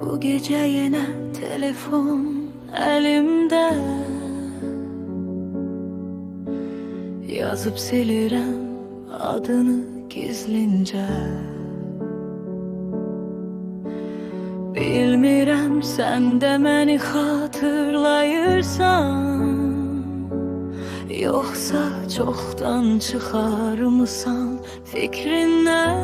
Bu gece yine telefon elimde, yazıp silirəm adını gizlince. Bilmirəm sen de məni xatırlayırsan, yoksa çoxdan çıxarmısan fikrindən.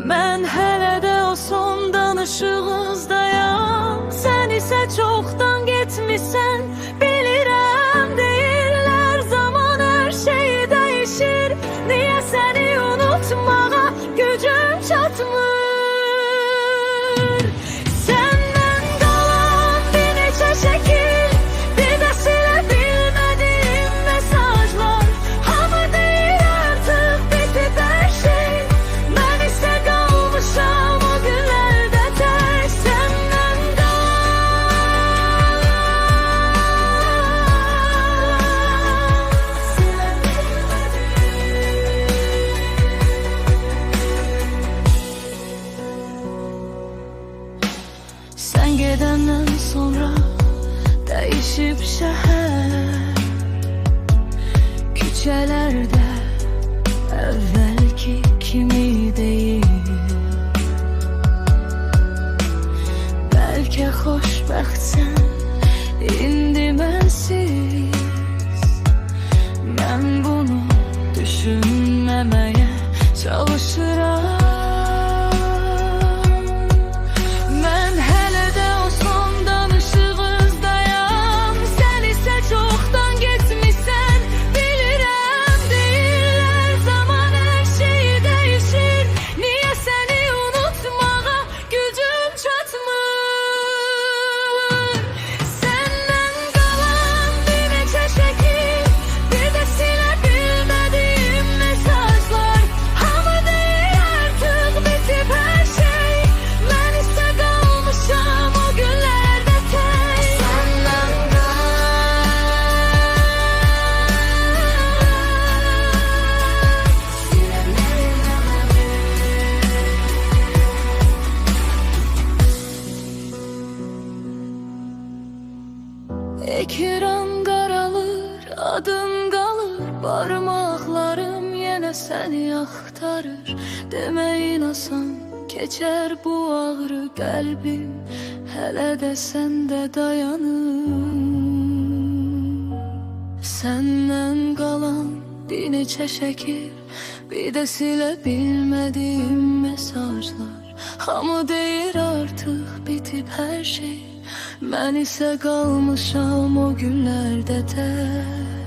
Mən hələ də o son danışığızdayam, sən isə çoxdan getmisən. Bilirəm deyirlər zaman hər şey dəyişir, niyə səni unutmağa gücüm çatmır. Səndən qalan bir neçə şəkil, bir də silə bilmədiyim mesajlar. Hamı deyir artıq bitib hər şey, mən isə qalmışam o günlərdə tək. Səndən qalan silə bilmədiyim. Sən gedəndən sonra dəyişib şəhər, küçələrdə əvvəlki kimi deyil. Bəlkə xoşbəxtsən indi mənsiz, mən bunu düşünməməyə çalışıram. Mən hələ də o son danışığızdayam, sən isə çoxdan getmisən. Bilirəm deyirlər zaman hər şey dəyişir, niyə səni unutmağa gücüm çatmır. Səndən qalan bir neçə şəkil, bir də silə bilmədiyim mesajlar. Hamı deyir artıq bitib hər şey, mən isə qalmışam o günlərdə tək. Səndən ekran qaralır, adın qalır, barmaqlarım yenə səni axtarır. Deməyin asan keçər bu ağrı, qəlbim hələ də səndə dayanır. Səndən qalan bir neçə şəkil, bir də silə bilmədiyim mesajlar. Hamı deyir artıq bitib hər şey, mən isə qalmışam o günlərdə tək.